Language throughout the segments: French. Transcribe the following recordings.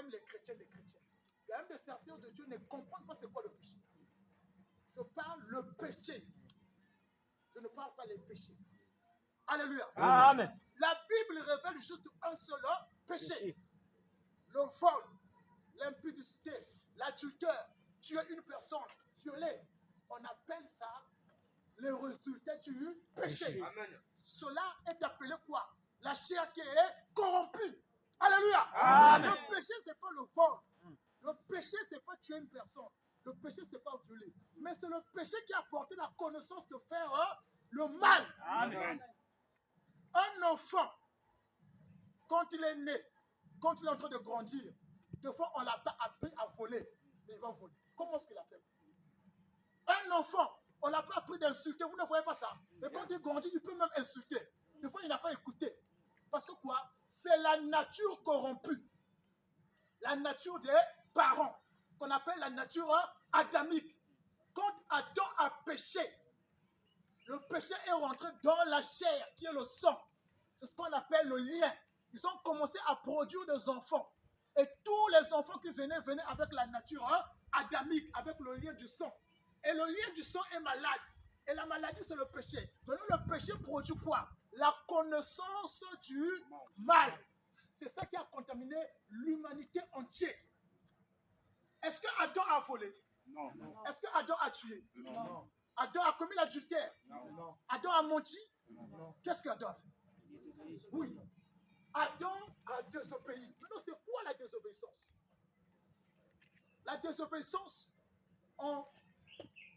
même les chrétiens. Il y a même des serviteurs de Dieu ne comprennent pas c'est quoi le péché. Je parle le péché. Je ne parle pas les péchés. Alléluia. Amen. La Bible révèle juste un seul péché. Le vol, l'impudicité, l'adultère, tuer une personne, violer. On appelle ça le résultat du péché. Amen. Cela est appelé quoi? La chair qui est corrompue. Alléluia. Amen. Le péché, ce n'est pas le vol. Le péché, ce n'est pas tuer une personne. Le péché, ce n'est pas violer. Mais c'est le péché qui a porté la connaissance de faire le mal. Amen. Un enfant, quand il est né, quand il est en train de grandir, des fois, on ne l'a pas appris à voler, mais il va voler. Comment est-ce qu'il a fait? Un enfant, on ne l'a pas appris d'insulter, vous ne voyez pas ça. Mais quand il grandit, il peut même insulter. Des fois, il n'a pas écouté. Parce que quoi? C'est la nature corrompue. La nature des parents, qu'on appelle la nature adamique. Quand Adam a péché, le péché est rentré dans la chair, qui est le sang. C'est ce qu'on appelle le lien. Ils ont commencé à produire des enfants. Et tous les enfants qui venaient avec la nature adamique, avec le lien du sang. Et le lien du sang est malade. Et la maladie, c'est le péché. Maintenant, le péché produit quoi? La connaissance du mal. C'est ça qui a contaminé l'humanité entière. Est-ce que Adam a volé? Non. Est-ce que Adam a tué? Non. Adam a commis l'adultère? Non. Adam a menti? Non. Qu'est-ce qu'Adam a fait? Oui. Adam a désobéi. Maintenant, c'est quoi la désobéissance? La désobéissance, en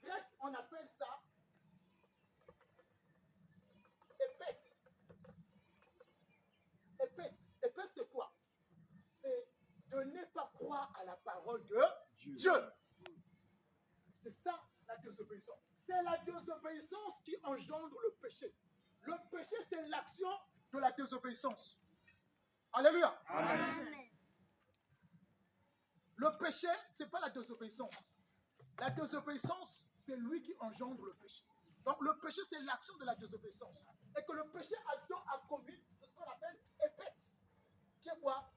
grec, on appelle ça épète. Épète, c'est quoi? C'est de ne pas croire à la parole de Dieu. C'est ça, la désobéissance. C'est la désobéissance qui engendre le péché. Le péché, c'est l'action de la désobéissance. Alléluia. Amen. Le péché, ce n'est pas la désobéissance. La désobéissance, c'est lui qui engendre le péché. Donc le péché, c'est l'action de la désobéissance. Et que le péché, Adam a commis ce qu'on appelle épète. Qui est quoi?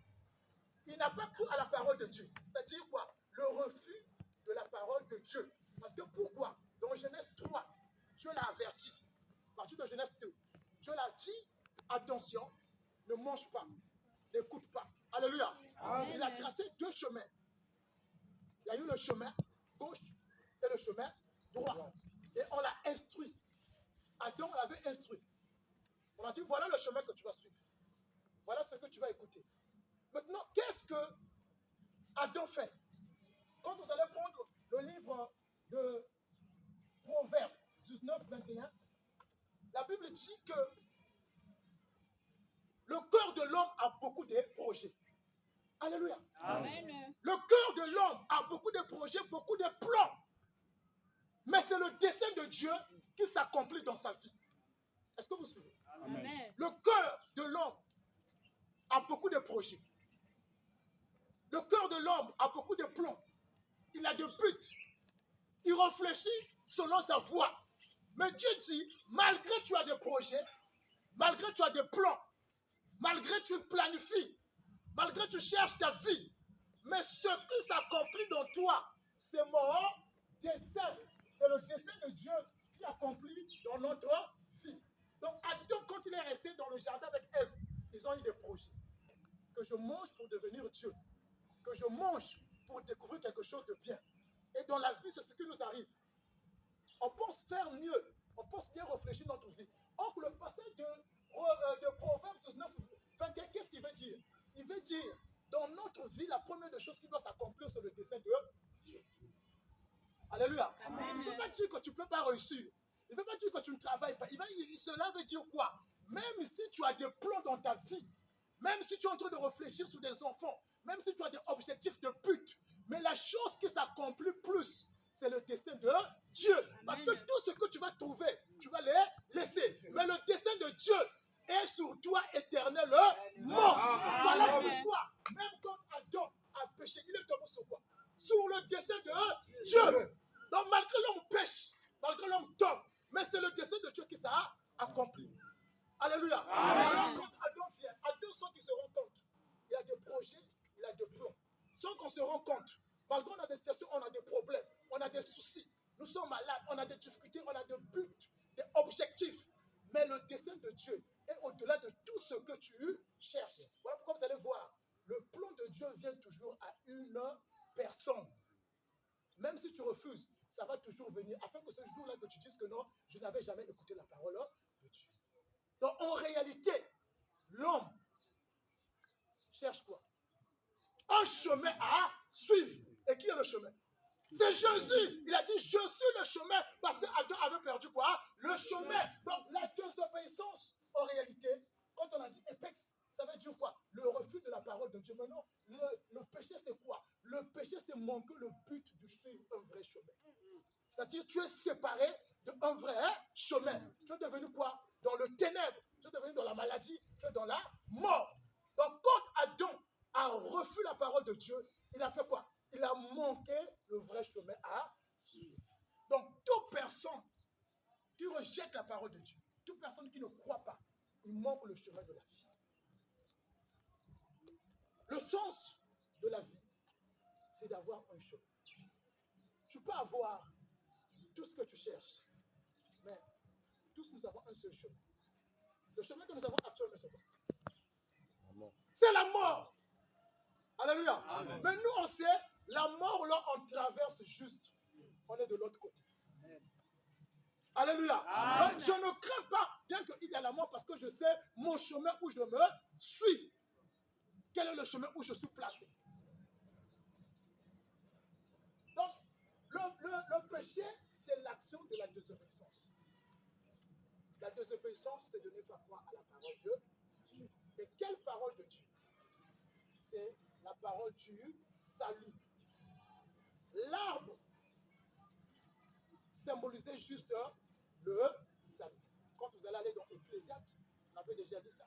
Il n'a pas cru à la parole de Dieu. C'est-à-dire quoi? Le refus de la parole de Dieu. Parce que pourquoi? Dans Genèse 3, Dieu l'a averti. À partir de Genèse 2, Dieu l'a dit, attention, ne mange pas, n'écoute pas. Alléluia. Amen. Il a tracé deux chemins. Il y a eu le chemin gauche et le chemin droit. Et on l'a instruit. Adam l'avait instruit. On a dit, voilà le chemin que tu vas suivre. Voilà ce que tu vas écouter. Maintenant, qu'est-ce que Adam fait? Quand vous allez prendre le livre de Proverbes 19, 21, la Bible dit que le cœur de l'homme a beaucoup de projets. Alléluia. Amen. Le cœur de l'homme a beaucoup de projets, beaucoup de plans. Mais c'est le dessein de Dieu qui s'accomplit dans sa vie. Est-ce que vous suivez? Amen. Le cœur de l'homme a beaucoup de projets. Le cœur de l'homme a beaucoup de plans. Il a des buts. Il réfléchit selon sa voie. Mais Dieu dit, malgré tu as des projets, malgré tu as des plans, malgré tu planifies, malgré tu cherches ta vie, mais ce qui s'accomplit dans toi, c'est mon dessein. C'est le dessein de Dieu qui accomplit dans notre vie. Donc Adam, quand il est resté dans le jardin avec Ève, ils ont eu des projets. Que je mange pour devenir Dieu. Que je mange pour découvrir quelque chose de bien. Et dans la vie, c'est ce qui nous arrive. On pense faire mieux. On pense bien réfléchir notre vie. Or, le passage de Proverbes 19, 21, qu'est-ce qu'il veut dire? Il veut dire, dans notre vie, la première des choses qui doit s'accomplir, c'est le dessein de Dieu. Alléluia. Amen. Il ne veut pas dire que tu ne peux pas réussir. Il ne veut pas dire que tu ne travailles pas. Cela veut dire quoi? Même si tu as des plans dans ta vie, même si tu es en train de réfléchir sur des enfants, même si tu as des objectifs de but, mais la chose qui s'accomplit plus, c'est le dessein de Dieu. Amen. Parce que tout ce que tu vas trouver, tu vas les laisser. Mais le dessein de Dieu est sur toi éternellement. Voilà pourquoi, même quand Adam a péché, il est tombé sur quoi? Sur le dessein de Dieu. Donc malgré l'homme pêche, malgré l'homme tombe, mais c'est le dessein de Dieu qui s'est accompli. Alléluia. Alors quand Adam vient, Adam sent qu'il se rend compte. Il a des projets, il a des plans. sans qu'on se rende compte. Malgré on a des situations, on a des problèmes, on a des soucis, nous sommes malades, on a des difficultés, on a des buts, des objectifs. Mais le dessein de Dieu est au-delà de tout ce que tu cherches. Voilà pourquoi vous allez voir, le plan de Dieu vient toujours à une personne. Même si tu refuses, ça va toujours venir, afin que ce jour-là que tu dises que non, je n'avais jamais écouté la parole de Dieu. Donc en réalité, l'homme cherche quoi? Un chemin à suivre. Et qui est le chemin? C'est Jésus. Il a dit, je suis le chemin. Parce que Adam avait perdu quoi? Le chemin. Donc la désobéissance, en réalité, quand on a dit épex, ça veut dire quoi? Le refus de la parole de Dieu. Maintenant, le péché, c'est quoi? Le péché, c'est manquer le but de suivre un vrai chemin. C'est-à-dire, tu es séparé d'un vrai chemin. Tu es devenu quoi? Dans le ténèbre. Tu es devenu dans la maladie. Tu es dans la mort. Donc, quand Adam a refusé la parole de Dieu, il a fait quoi? Il a manqué le vrai chemin à suivre. Donc, toute personne qui rejette la parole de Dieu, toute personne qui ne croit pas, il manque le chemin de la vie. Le sens de la vie, c'est d'avoir un chemin. Tu peux avoir tout ce que tu cherches, mais tous nous avons un seul chemin. Le chemin que nous avons actuellement, c'est quoi? C'est la mort. Alléluia. Amen. Mais nous, on sait, la mort, là, on traverse juste. On est de l'autre côté. Amen. Alléluia. Amen. Donc, je ne crains pas, bien qu'il y ait la mort, parce que je sais mon chemin où je me suis. Quel est le chemin où je suis placé? Donc, le péché, c'est l'action de la désobéissance. La désobéissance, c'est de ne pas croire à la parole de Dieu. Et quelle parole de Dieu? C'est la parole du salut. L'arbre symbolisait juste le salut. Quand vous allez aller dans Ecclésiaste, on avait déjà dit ça.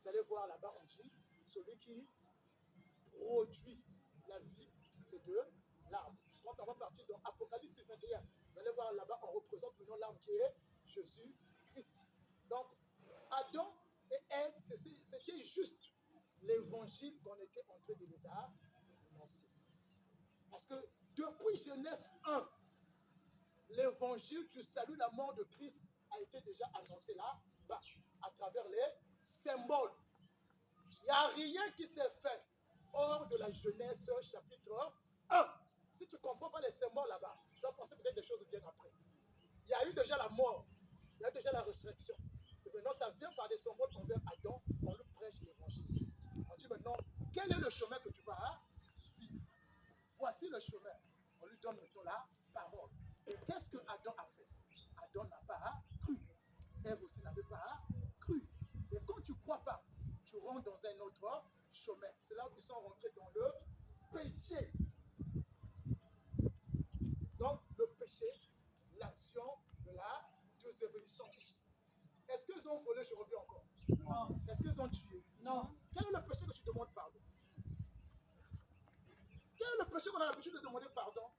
Vous allez voir là-bas, on dit, celui qui produit la vie, c'est de l'arbre. Quand on va partir dans Apocalypse 21, vous allez voir là-bas, on représente maintenant l'arbre qui est Jésus-Christ. Donc, Adam et Ève, c'était juste l'évangile qu'on était en train de les annoncer. Parce que depuis Genèse 1, l'évangile du salut, la mort de Christ a été déjà annoncé là-bas, à travers les symboles. Il n'y a rien qui s'est fait hors de la Genèse chapitre 1. Si tu ne comprends pas les symboles là-bas, tu vas penser peut-être des choses viennent après. Il y a eu déjà la mort, il y a eu déjà la résurrection. Et maintenant, ça vient par des symboles envers Adam, on lui prêche l'évangile. On dit maintenant, quel est le chemin que tu vas suivre? Voici le chemin. On lui donne maintenant la parole. Et qu'est-ce que Adam a fait? Adam n'a pas cru. Ève aussi n'avait pas cru. Et quand tu ne crois pas, tu rentres dans un autre chemin. C'est là où ils sont rentrés dans le péché. Donc, le péché, l'action de la désobéissance. Est-ce qu'ils ont volé? Je reviens encore. Non. Est-ce qu'ils ont tué? Non. Quel est le péché que tu demandes pardon? Quel est le péché qu'on a l'habitude de demander pardon?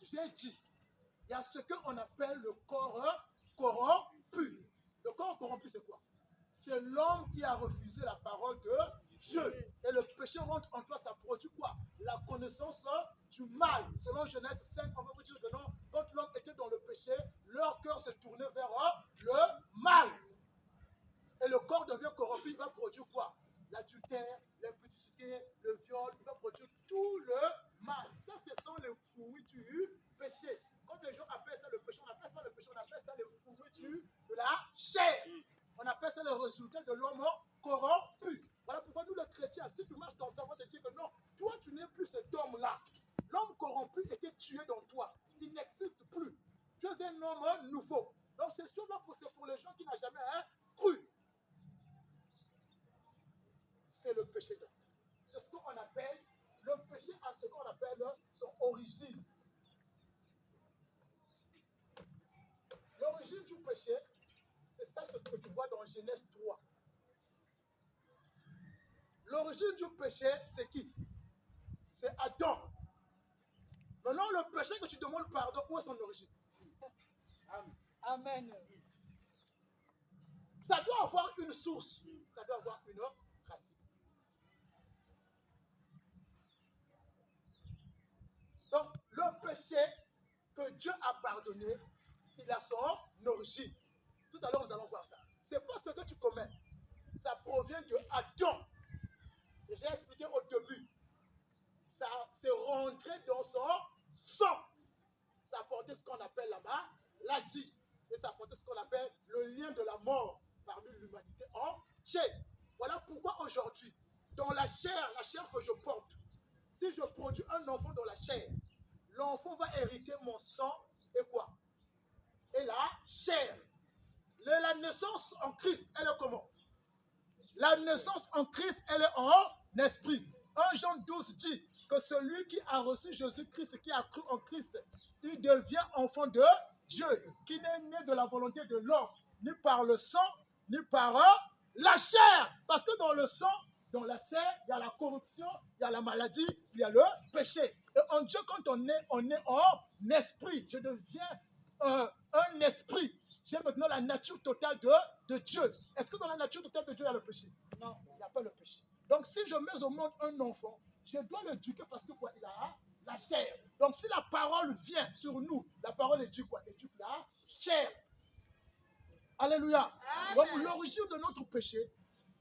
J'ai dit, il y a ce qu'on appelle le corps corrompu. Le corps corrompu, c'est quoi? C'est l'homme qui a refusé la parole de Dieu. Et le péché rentre en toi, ça produit quoi? La connaissance du mal. Selon Genèse 5, on va vous dire que non, quand l'homme était dans le péché, leur cœur se tournait vers le mal. Et le corps devient corrompu, il va produire quoi? L'adultère, l'impudicité, le viol, il va produire tout le mal. Ça, ce sont les fruits du péché. Quand les gens appellent ça le péché, on appelle ça le péché, on appelle ça les fruits de la chair. On appelle ça le résultat de l'homme corrompu. Voilà pourquoi nous, les chrétiens, si tu marches dans ça, on va te dire que non, toi, tu n'es plus cet homme-là. L'homme corrompu était tué dans toi. Il n'existe plus. Tu es un homme nouveau. Donc, c'est pour les gens qui n'ont jamais cru. C'est le péché d'homme. C'est ce qu'on appelle, le péché a ce qu'on appelle son origine. L'origine du péché, c'est ça ce que tu vois dans Genèse 3. L'origine du péché, c'est qui? C'est Adam. Maintenant, le péché que tu demandes pardon, où est son origine? Amen. Ça doit avoir une source. Ça doit avoir une racine. Donc, le péché que Dieu a pardonné, il a son origine. Tout à l'heure, nous allons voir ça. C'est pas ce que tu commets. Ça provient de Adam. Et j'ai expliqué au début. Ça s'est rentré dans son sang. Ça a apporté ce qu'on appelle la maladie. Et ça a apporté ce qu'on appelle le lien de la mort parmi l'humanité entière. Voilà pourquoi aujourd'hui, dans la chair que je porte, si je produis un enfant dans la chair, l'enfant va hériter mon sang et quoi? Et la chair. La naissance en Christ, elle est comment? La naissance en Christ, elle est en esprit. 1 Jean 12 dit que celui qui a reçu Jésus-Christ, qui a cru en Christ, il devient enfant de Dieu, qui n'est né de la volonté de l'homme, ni par le sang, ni par la chair. Parce que dans le sang, dans la chair, il y a la corruption, il y a la maladie, il y a le péché. Et en Dieu, quand on est en esprit. Je deviens un esprit. J'ai maintenant la nature totale de Dieu. Est-ce que dans la nature totale de Dieu, il y a le péché? Non, il n'y a pas le péché. Donc, si je mets au monde un enfant, je dois l'éduquer parce que quoi? Il a la chair. Donc, si la parole vient sur nous, la parole éduque quoi? Éduque la chair. Alléluia. Amen. Donc, l'origine de notre péché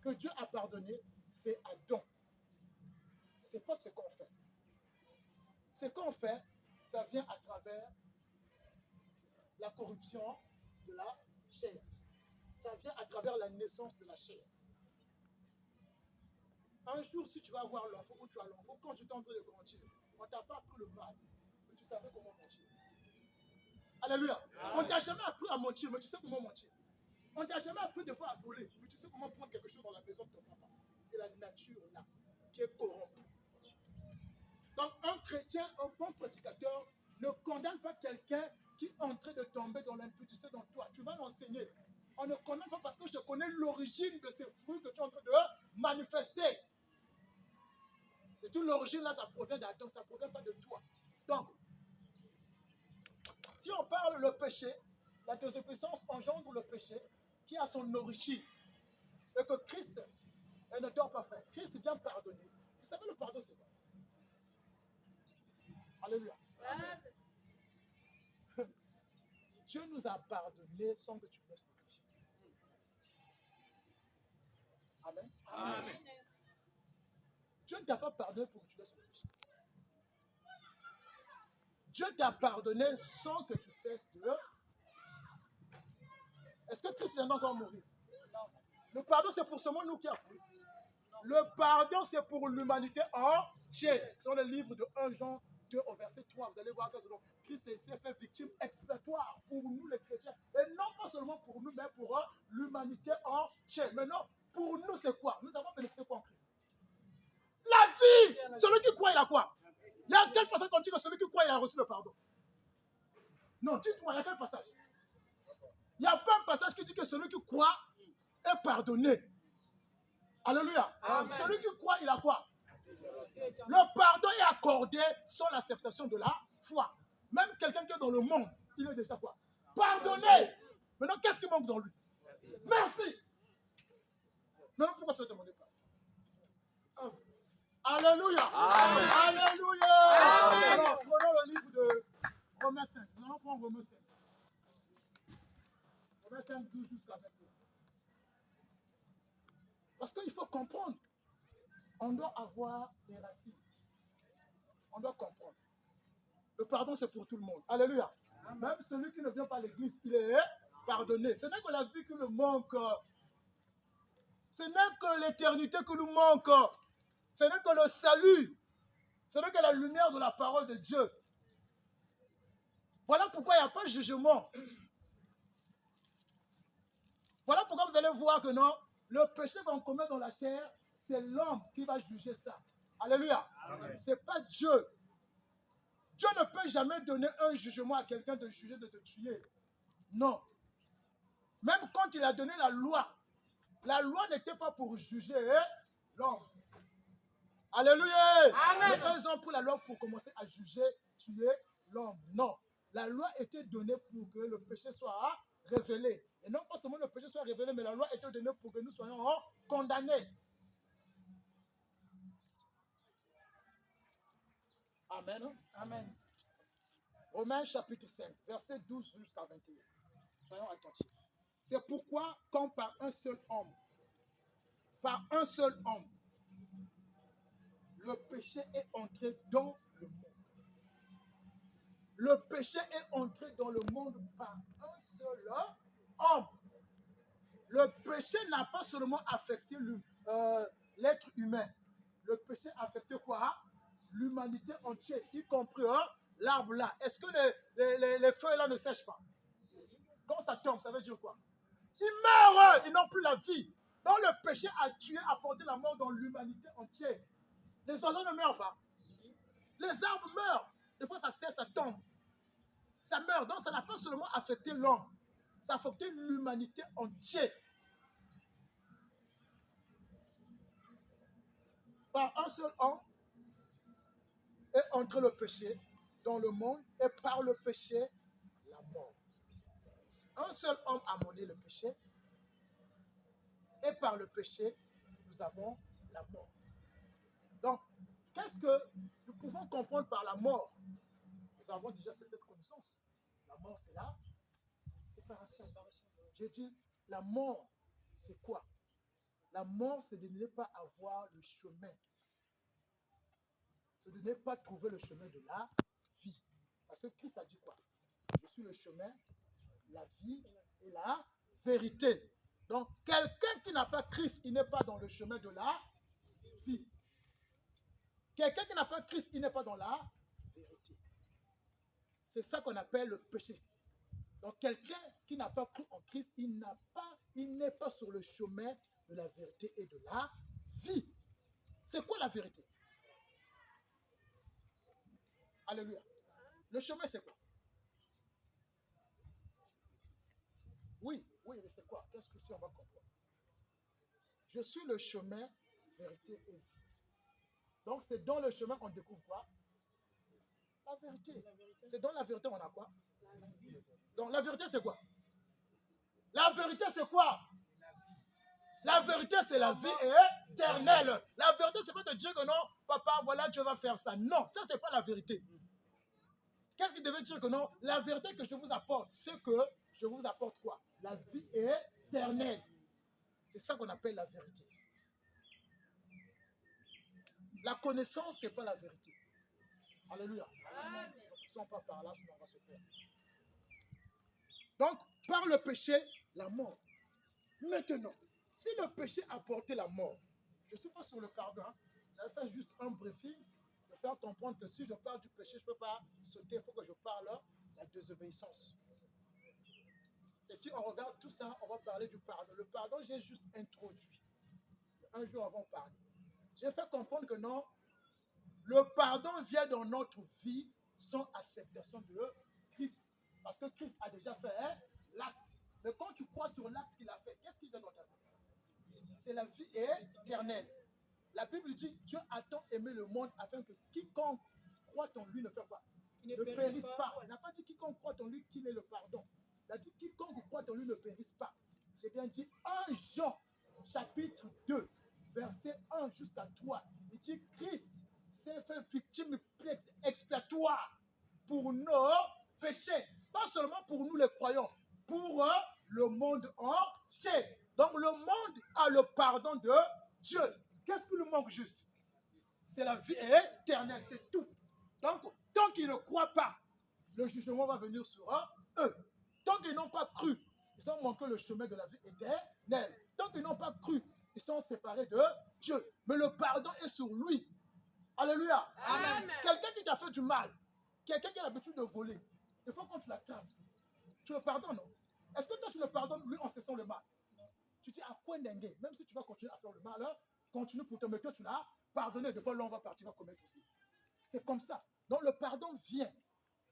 que Dieu a pardonné, c'est Adam. C'est pas ce qu'on fait. Ce qu'on fait, ça vient à travers la corruption de la chair. Ça vient à travers la naissance de la chair. Un jour, si tu vas voir l'enfant ou tu as l'enfant, quand tu es en train de grandir, on ne t'a pas appris le mal, mais tu savais comment mentir. Alléluia. On ne t'a jamais appris à mentir, mais tu sais comment mentir. On ne t'a jamais appris des fois à voler, mais tu sais comment prendre quelque chose dans la maison de ton papa. C'est la nature là qui est corrompue. Donc un chrétien, un bon prédicateur, ne condamne pas quelqu'un qui est en train de tomber dans l'impudicité dans toi. Tu vas l'enseigner. On ne condamne pas parce que je connais l'origine de ces fruits que tu es en train de manifester. Et toute l'origine là, ça provient d'Adam, ça ne provient pas de toi. Donc, si on parle le péché, la désobéissance engendre le péché qui a son origine. Et que Christ, elle ne dort pas faire. Christ vient pardonner. Vous savez, le pardon, c'est quoi? Alléluia. Amen. Dieu nous a pardonné sans que tu laisses le péché. Amen. Amen. Dieu ne t'a pas pardonné pour que tu laisses le péché. Dieu t'a pardonné sans que tu cesses de... Est-ce que Christ vient encore mourir? Non. Le pardon, c'est pour ce monde, nous qui avons. Le pardon, c'est pour l'humanité entière. Sur le livre de 1 Jean 2 au verset 3, vous allez voir que Christ s'est fait victime expiatoire pour nous les chrétiens. Et non pas seulement pour nous, mais pour l'humanité entière. Maintenant, pour nous, c'est quoi? Nous avons bénéficié quoi en Christ? La vie! Celui qui croit, il a quoi? Il y a quel passage qu'on dit que celui qui croit, il a reçu le pardon? Non, dites-moi, il y a quel passage? Il n'y a pas un passage qui dit que celui qui croit est pardonné. Alléluia. Amen. Celui qui croit, il a quoi? Le pardon est accordé sans l'acceptation de la foi. Même quelqu'un qui est dans le monde, il est déjà quoi? Pardonné. Maintenant, qu'est-ce qui manque dans lui? Merci. Maintenant, pourquoi tu vas demander pardon? Alléluia. Amen. Alléluia. Amen. Alors, prenons le livre de Romains 5. Nous allons prendre Romains 5. Romains 5, 12 jusqu'à 21. Parce qu'il faut comprendre. On doit avoir des racines. On doit comprendre. Le pardon, c'est pour tout le monde. Alléluia. Amen. Même celui qui ne vient pas à l'église, il est pardonné. Ce n'est que la vie qui nous manque. Ce n'est que l'éternité qui nous manque. Ce n'est que le salut. Ce n'est que la lumière de la parole de Dieu. Voilà pourquoi il n'y a pas de jugement. Voilà pourquoi vous allez voir que non, le péché qu'on commet dans la chair, c'est l'homme qui va juger ça. Alléluia. Ce n'est pas Dieu. Dieu ne peut jamais donner un jugement à quelqu'un de juger de te tuer. Non. Même quand il a donné la loi n'était pas pour juger l'homme. Alléluia. Amen. Mais ils ont pris la loi pour commencer à juger, tuer l'homme. Non. La loi était donnée pour que le péché soit révélé. Et non pas seulement le péché soit révélé, mais la loi était donnée pour que nous soyons condamnés. Amen. Amen. Romains chapitre 5, verset 12 jusqu'à 21. Soyons attentifs. C'est pourquoi, comme par un seul homme, le péché est entré dans le monde. Le péché est entré dans le monde par un seul homme. Le péché n'a pas seulement affecté l'être humain. Le péché a affecté quoi? L'humanité entière, y compris l'arbre là. Est-ce que les feuilles là ne sèchent pas? Quand ça tombe, ça veut dire quoi? Ils meurent, ils n'ont plus la vie. Donc le péché a tué, apporté la mort dans l'humanité entière. Les oiseaux ne meurent pas. Les arbres meurent. Des fois ça sèche, ça tombe. Ça meurt. Donc ça n'a pas seulement affecté l'homme. Ça a affecté l'humanité entière. Par un seul homme est entré le péché dans le monde et par le péché, la mort. Un seul homme a mené le péché et par le péché, nous avons la mort. Donc, qu'est-ce que nous pouvons comprendre par la mort? Nous avons déjà cette connaissance. La mort, c'est la séparation. J'ai dit, la mort, c'est quoi? La mort, c'est de ne pas avoir le chemin. C'est de ne pas trouver le chemin de la vie. Parce que Christ a dit quoi? Je suis le chemin, la vie et la vérité. Donc, quelqu'un qui n'a pas Christ, il n'est pas dans le chemin de la vie. Quelqu'un qui n'a pas Christ, il n'est pas dans la vérité. C'est ça qu'on appelle le péché. Donc, quelqu'un qui n'a pas cru en Christ, il n'est pas sur le chemin de la vérité et de la vie. C'est quoi la vérité? Alléluia. Le chemin, c'est quoi? Oui, mais c'est quoi? Qu'est-ce que c'est? On va comprendre. Je suis le chemin, vérité et vie. Donc, c'est dans le chemin qu'on découvre quoi? La vérité. C'est dans la vérité qu'on a quoi? La vie. Donc, la vérité, c'est quoi? La vérité, c'est quoi? La vérité, c'est la vie éternelle. La vérité, c'est pas de dire que non, papa, voilà, Dieu va faire ça. Non, ça, c'est pas la vérité. Qu'est-ce qui devait dire que non? La vérité que je vous apporte, c'est que je vous apporte quoi? La vie éternelle. C'est ça qu'on appelle la vérité. La connaissance, ce n'est pas la vérité. Alléluia. Amen. Ne poussons pas par là, sinon on va se perdre. Donc, par le péché, la mort. Maintenant, si le péché a porté la mort, je ne suis pas sur le pardon, hein. J'avais fait juste un briefing, de faire comprendre que si je parle du péché, je ne peux pas sauter, il faut que je parle de la désobéissance. Et si on regarde tout ça, on va parler du pardon. Le pardon, j'ai juste introduit. Un jour, on va en parler. J'ai fait comprendre que non, le pardon vient dans notre vie sans acceptation de Christ. Parce que Christ a déjà fait l'acte. Mais quand tu crois sur l'acte qu'il a fait, qu'est-ce qu'il vient dans ta vie? C'est la vie éternelle. La Bible dit, Dieu a tant aimé le monde afin que quiconque croit en lui ne fait quoi? Ne périsse pas. Il n'a pas dit quiconque croit en lui qu'il ait le pardon. Il a dit quiconque croit en lui ne périsse pas. J'ai bien dit 1 Jean, chapitre 2, verset 1 jusqu'à 3. Il dit Christ s'est fait victime expiatoire pour nos péchés. Pas seulement pour nous les croyants, pour le monde entier. Donc le monde a le pardon de Dieu. Qu'est-ce qui nous manque juste? C'est la vie éternelle, c'est tout. Donc, tant qu'ils ne croient pas, le jugement va venir sur eux. Tant qu'ils n'ont pas cru, ils ont manqué le chemin de la vie éternelle. Tant qu'ils n'ont pas cru, ils sont séparés de Dieu. Mais le pardon est sur lui. Alléluia. Amen. Quelqu'un qui t'a fait du mal, quelqu'un qui a l'habitude de voler, des fois quand tu l'attrapes, tu le pardonnes, non? Est-ce que toi tu le pardonnes lui en cessant le mal? Tu dis à quoi dengue? Même si tu vas continuer à faire le mal, continue pour te mettre que tu l'as pardonné. Des fois l'on va partir, va commettre aussi. C'est comme ça. Donc le pardon vient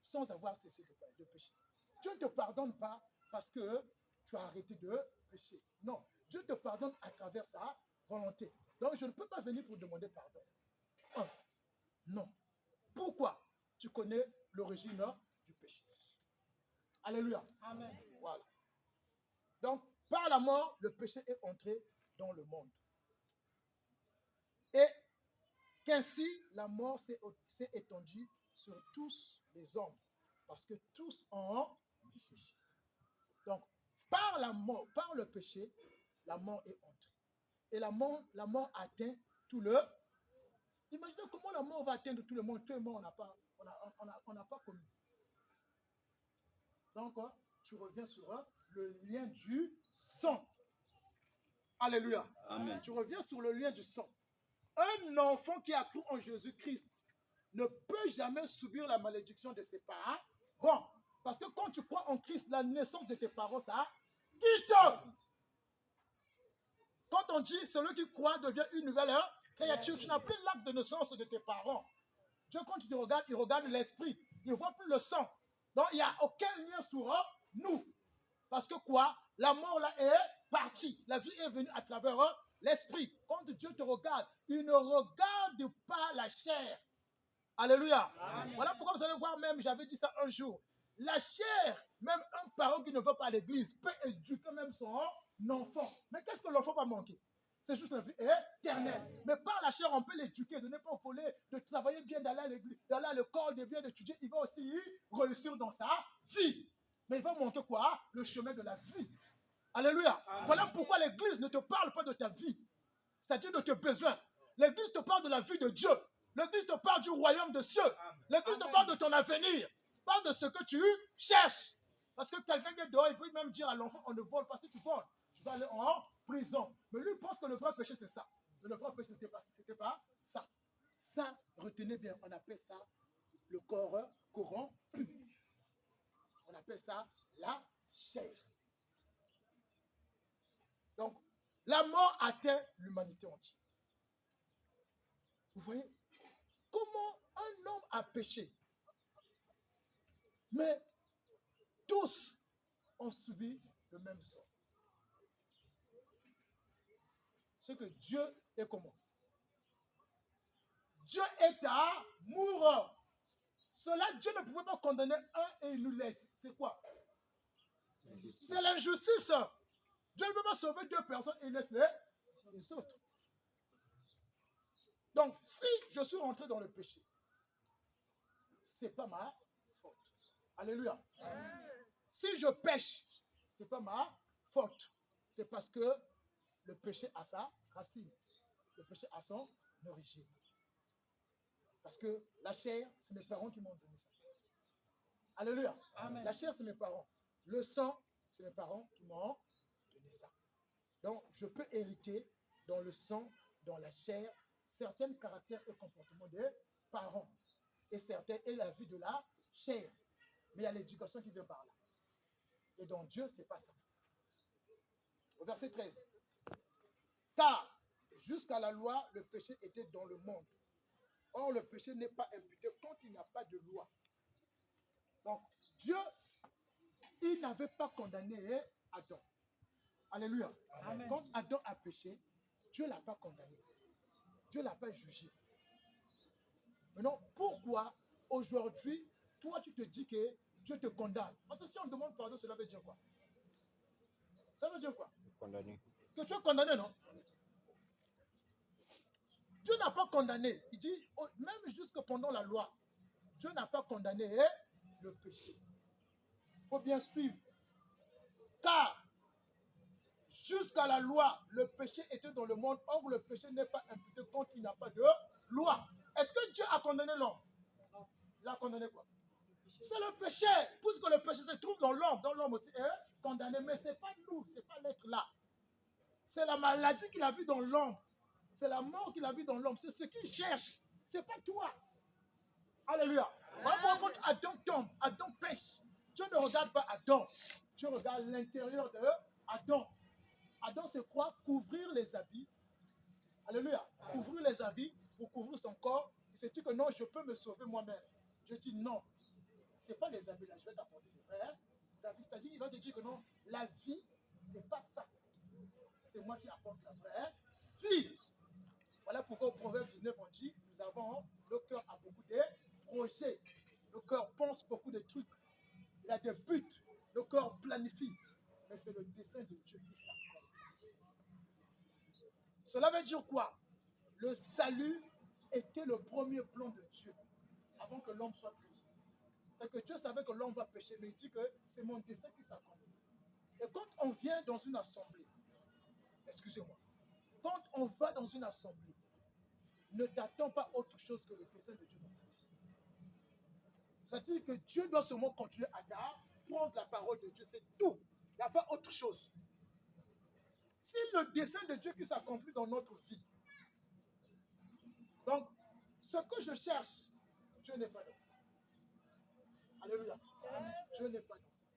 sans avoir cessé de pécher. Dieu ne te pardonne pas parce que tu as arrêté de pécher. Non, Dieu te pardonne à travers sa volonté. Donc je ne peux pas venir pour demander pardon. Non. Pourquoi? Tu connais l'origine du péché. Alléluia. Amen. Voilà. Donc, par la mort, le péché est entré dans le monde. Et qu'ainsi la mort s'est étendue sur tous les hommes, parce que tous ont péché. Donc, par la mort, par le péché, la mort est entrée. Et la mort atteint tout le... Imaginez comment la mort va atteindre tout le monde. Tout le monde, on n'a pas connu. Donc, tu reviens sur le lien du sang. Alléluia. Amen. Tu reviens sur le lien du sang. Un enfant qui a cru en Jésus-Christ ne peut jamais subir la malédiction de ses parents. Bon, parce que quand tu crois en Christ, la naissance de tes parents, ça quitte. Quand on dit celui qui croit devient une nouvelle créature, tu n'as plus l'acte de naissance de tes parents. Dieu, quand tu te regardes, il regarde l'esprit. Il ne voit plus le sang. Donc, il n'y a aucun lien sur nous. Parce que quoi? La mort là est partie. La vie est venue à travers l'esprit. Quand Dieu te regarde, il ne regarde pas la chair. Alléluia. Amen. Voilà pourquoi vous allez voir même, j'avais dit ça un jour. La chair, même un parent qui ne va pas à l'église, peut éduquer même son enfant. Mais qu'est-ce que l'enfant va manquer? C'est juste la vie éternelle. Mais par la chair, on peut l'éduquer, de ne pas voler, de travailler bien, d'aller à l'église, d'aller à l'école, de bien étudier. Il va aussi réussir dans sa vie. Mais il va manquer quoi? Le chemin de la vie. Alléluia. Amen. Voilà pourquoi l'église ne te parle pas de ta vie, c'est-à-dire de tes besoins. L'église te parle de la vie de Dieu. L'église te parle du royaume de cieux. L'église te parle de ton avenir. Parle de ce que tu cherches. Parce que quelqu'un qui est dehors, il peut même dire à l'enfant, on ne vole pas. Si tu voles, tu vas aller en prison. Mais lui pense que le vrai péché, c'est ça. Mais le vrai péché, c'était pas ça. Ça, retenez bien, on appelle ça le corps corrompu. On appelle ça la chair. Donc, la mort atteint l'humanité entière. Vous voyez comment un homme a péché, mais tous ont subi le même sort. C'est que Dieu est comment? Dieu est amour. Cela, Dieu ne pouvait pas condamner un et il nous laisse. C'est quoi? C'est l'injustice. Dieu ne peut pas sauver deux personnes et il laisse les autres. Donc, si je suis rentré dans le péché, ce n'est pas ma faute. Alléluia. Si je pêche, ce n'est pas ma faute. C'est parce que le péché a sa racine. Le péché a son origine. Parce que la chair, c'est mes parents qui m'ont donné ça. Alléluia. Amen. La chair, c'est mes parents. Le sang, c'est mes parents qui m'ont donné ça. Donc, je peux hériter dans le sang, dans la chair, certains caractères et comportements des parents. Et certains, et la vie de la chair. Mais il y a l'éducation qui vient par là. Et dans Dieu, ce n'est pas ça. Au verset 13. Car, jusqu'à la loi, le péché était dans le monde. Or, le péché n'est pas imputé quand il n'y a pas de loi. Donc, Dieu, il n'avait pas condamné Adam. Alléluia. Amen. Quand Adam a péché, Dieu ne l'a pas condamné. Dieu ne l'a pas jugé. Maintenant, pourquoi aujourd'hui, toi, tu te dis que Dieu te condamne? Parce que si on demande pardon, cela veut dire quoi? Ça veut dire quoi? Condamné. Que tu es condamné, non? Dieu n'a pas condamné. Il dit, même jusque pendant la loi, Dieu n'a pas condamné le péché. Il faut bien suivre. Car, jusqu'à la loi, le péché était dans le monde. Or, le péché n'est pas imputé quand il n'y a pas de loi. Est-ce que Dieu a condamné l'homme? Il a condamné quoi? C'est le péché. Puisque le péché se trouve dans l'homme. Dans l'homme aussi est condamné. Mais ce n'est pas nous, ce n'est pas l'être là. C'est la maladie qu'il a vue dans l'homme. C'est la mort qu'il a vue dans l'homme. C'est ce qu'il cherche. Ce n'est pas toi. Alléluia. Voilà quand Adam tombe, Adam pêche. Dieu ne regarde pas Adam. Dieu regarde l'intérieur de Adam. Adam, c'est quoi? Couvrir les habits. Alléluia. Couvrir les habits pour couvrir son corps. Il s'est dit que non, je peux me sauver moi-même. Dieu dit non. Ce n'est pas les habits là. Je vais t'apporter des vrais habits. C'est-à-dire, il va te dire que non, la vie, ce n'est pas ça. C'est moi qui apporte la vraie vie. Voilà pourquoi au Proverbe 19, on dit, nous avons, le cœur a beaucoup de projets. Le cœur pense beaucoup de trucs. Il a des buts. Le cœur planifie. Mais c'est le dessein de Dieu qui s'accomplit. Cela veut dire quoi? Le salut était le premier plan de Dieu avant que l'homme soit créé. Et que Dieu savait que l'homme va pécher, mais il dit que c'est mon dessein qui s'accomplit. Et quand on vient dans une assemblée, excusez-moi, quand on va dans une assemblée, ne t'attends pas autre chose que le dessein de Dieu dans ta vie. C'est-à-dire que Dieu doit seulement continuer à prendre la parole de Dieu, c'est tout. Il n'y a pas autre chose. C'est le dessein de Dieu qui s'accomplit dans notre vie. Donc, ce que je cherche, Dieu n'est pas dans ça. Alléluia. Dieu n'est pas dans ça.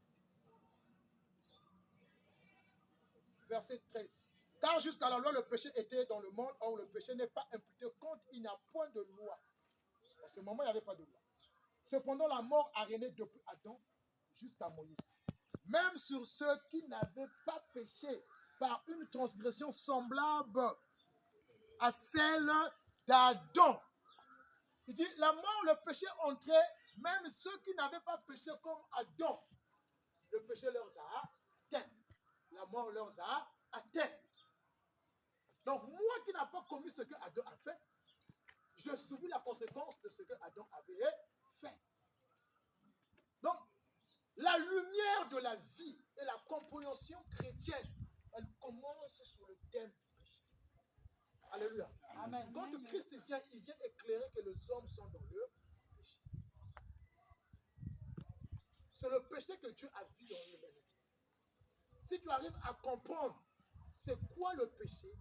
Verset 13. Car jusqu'à la loi, le péché était dans le monde, or le péché n'est pas imputé quand il n'y a point de loi. À ce moment, il n'y avait pas de loi. Cependant, la mort a régné depuis Adam jusqu'à Moïse. Même sur ceux qui n'avaient pas péché par une transgression semblable à celle d'Adam. Il dit, la mort, le péché entrait, même ceux qui n'avaient pas péché comme Adam. Le péché leur a atteint. La mort leur a atteint. Donc, moi qui n'ai pas commis ce que Adam a fait, je subis la conséquence de ce que Adam avait fait. Donc, la lumière de la vie et la compréhension chrétienne, elle commence sur le thème du péché. Alléluia. Amen. Quand Christ vient, il vient éclairer que les hommes sont dans le péché. C'est le péché que Dieu a vu dans l'humanité. Si tu arrives à comprendre c'est quoi le péché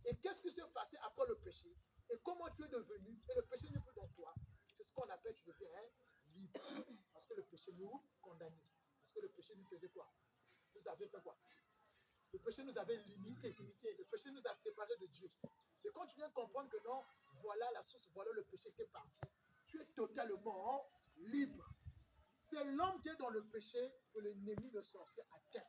et qu'est-ce qui s'est passé après le péché et comment tu es devenu et le péché n'est plus dans toi, c'est ce qu'on appelle tu deviens libre. Parce que le péché nous condamnait. Parce que le péché nous faisait quoi? Nous avait fait quoi? Le péché nous avait limité. Le péché nous a séparés de Dieu. Et quand tu viens comprendre que non, voilà la source, voilà le péché qui est parti, tu es totalement libre. C'est l'homme qui est dans le péché que l'ennemi, le sorcier, atteint.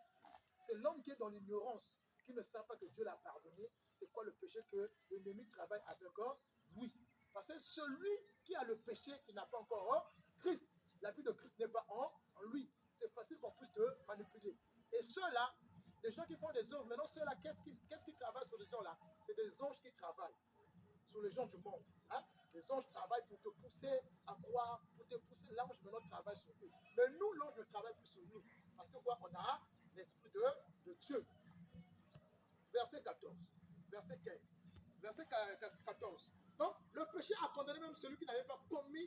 C'est l'homme qui est dans l'ignorance, qui ne sait pas que Dieu l'a pardonné. C'est quoi le péché que l'ennemi travaille avec lui? Parce que celui qui a le péché, il n'a pas encore Christ. La vie de Christ n'est pas en lui. C'est facile qu'on puisse te manipuler. Et ceux-là, les gens qui font des œuvres, maintenant ceux-là, qu'est-ce qui travaille sur les gens-là? C'est des anges qui travaillent sur les gens du monde. Hein? Les anges travaillent pour te pousser à croire, pour te pousser. L'ange maintenant travaille sur eux. Mais nous, l'ange ne travaille plus sur nous. Parce que quoi? On a l'esprit de Dieu. Verset 14, verset 15, verset 14. Donc, le péché a condamné même celui qui n'avait pas commis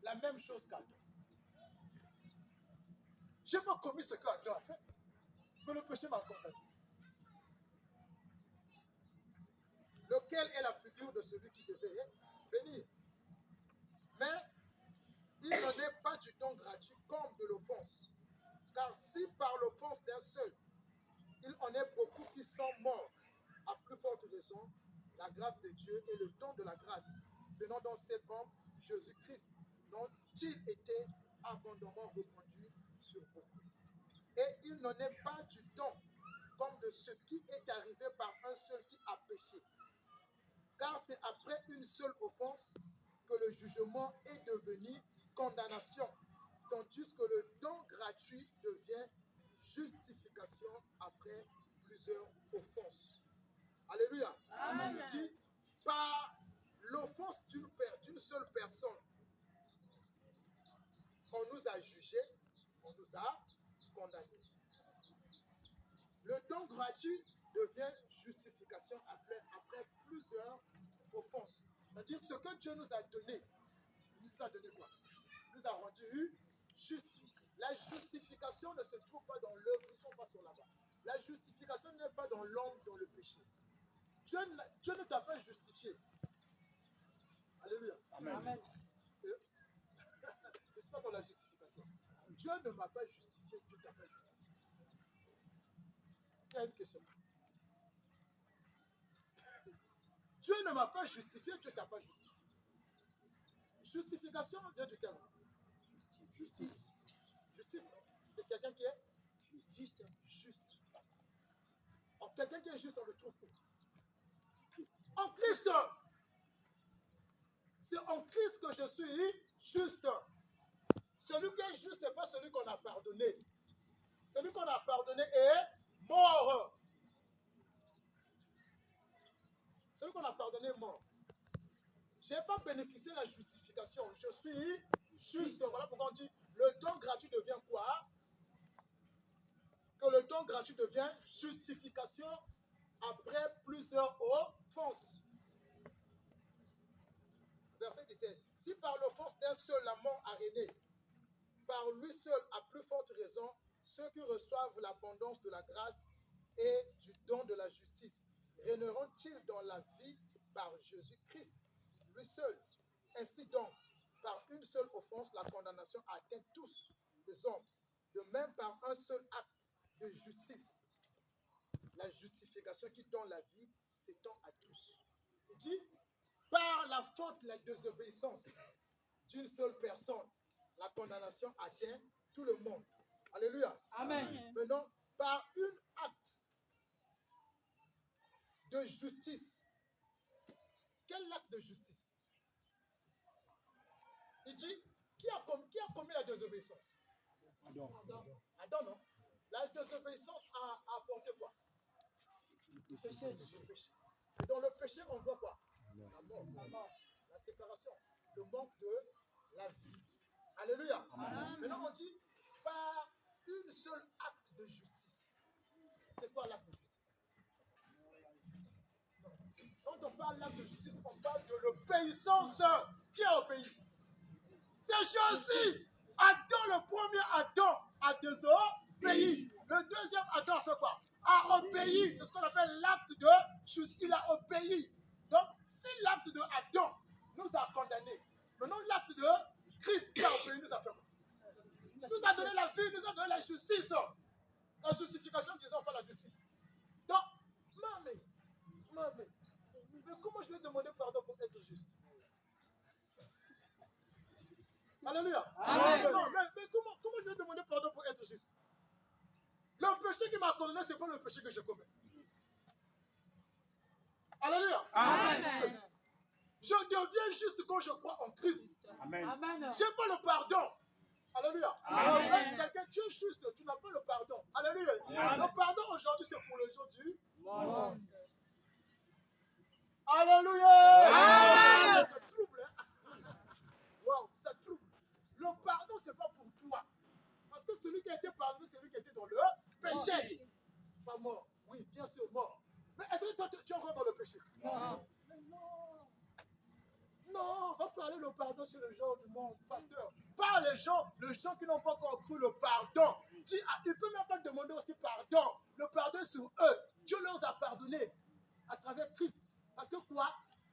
la même chose qu'Adam. Je n'ai pas commis ce qu'Adam a fait, mais le péché m'a condamné. Lequel est la figure de celui qui devait venir. Mais il n'en est pas du don gratuit comme de l'offense. Car si par l'offense d'un seul, il en est beaucoup qui sont morts, à plus forte raison, la grâce de Dieu et le don de la grâce, venant dans cet homme, Jésus-Christ, dont il était abondamment répandu sur beaucoup. Et il n'en est pas du don, comme de ce qui est arrivé par un seul qui a péché. Car c'est après une seule offense que le jugement est devenu condamnation, tandis que le don gratuit devient justification après plusieurs offenses. Alléluia. Amen. Il dit, par l'offense d'une seule personne, on nous a jugés, on nous a condamnés. Le don gratuit devient justification après plusieurs offenses. C'est-à-dire ce que Dieu nous a donné. Il nous a donné quoi? Il nous a rendu juste. La justification ne se trouve pas dans l'œuvre, ils ne sont pas sur là-bas. La justification n'est pas dans l'homme, dans le péché. Dieu ne t'a pas justifié. Alléluia. Amen. Amen. Ce n'est pas dans la justification. Dieu ne m'a pas justifié, Dieu ne t'a pas justifié. Il y a une question. Dieu ne m'a pas justifié, Dieu ne t'a pas justifié. Justification vient de quel nom? Justice. Justice, c'est quelqu'un qui est juste. Juste. Alors, quelqu'un qui est juste, on le trouve où? En Christ. C'est en Christ que je suis juste. Celui qui est juste, ce n'est pas celui qu'on a pardonné. Celui qu'on a pardonné est mort. celui qu'on a pardonné est mort. Je n'ai pas bénéficié de la justification. Je suis juste. Voilà pourquoi on dit le don gratuit devient quoi? Que le don gratuit devient justification après plusieurs offenses. Verset 17. Si par l'offense d'un seul la mort a régné, par lui seul, à plus forte raison, ceux qui reçoivent l'abondance de la grâce et du don de la justice régneront-ils dans la vie par Jésus-Christ, lui seul. Ainsi donc, par une seule offense, la condamnation atteint tous les hommes. De même, par un seul acte de justice, la justification qui donne la vie s'étend à tous. Il dit, par la faute, la désobéissance d'une seule personne, la condamnation atteint tout le monde. Alléluia. Amen. Maintenant, par un acte de justice. Quel acte de justice? Il dit, qui a commis la désobéissance? Adam. Adam, non? La désobéissance a apporté quoi? Le péché. Et dans le péché, on voit quoi? La mort, la séparation, le manque de la vie. Alléluia. Amen. Maintenant, on dit par une seule acte de justice. C'est quoi l'acte de justice? Non. Quand on parle d'acte de justice, on parle de l'obéissance. Qui a obéi? C'est Jésus. Adam, le premier Adam, a désobéi. Le deuxième Adam fait quoi? A obéi. C'est ce qu'on appelle l'acte de justice. Il a obéi. Donc, si l'acte de Adam nous a condamnés, maintenant l'acte de Christ qui a obéi nous a fait quoi? Nous a donné la vie, nous a donné la justice. La justification, disons pas la justice. Donc, mais comment je vais demander pardon pour être juste? Alléluia. Amen. Non, mais comment je vais demander pardon pour être juste? Le péché qui m'a condamné, ce n'est pas le péché que je commets. Alléluia. Amen. Je deviens juste quand je crois en Christ. Amen. Amen. Je n'ai pas le pardon. Alléluia. Amen. Quelqu'un, tu es juste, tu n'as pas le pardon. Alléluia. Amen. Le pardon aujourd'hui, c'est pour le jour du Amen. Alléluia. Amen. Ça trouble, hein? Wow, ça trouble. Le pardon, ce n'est pas pour toi. Parce que celui qui a été pardonné, c'est celui qui était dans le péché. Pas mort. Oui, bien sûr, mort. Mais est-ce que toi, tu es encore dans le péché? Non. Mais non. Non, on va parler le pardon sur le genre du monde, pasteur. Pas les gens qui n'ont pas encore cru le pardon. Il ne peut même pas demander aussi pardon. Le pardon est sur eux. Dieu leur a pardonné à travers Christ. Parce que quoi?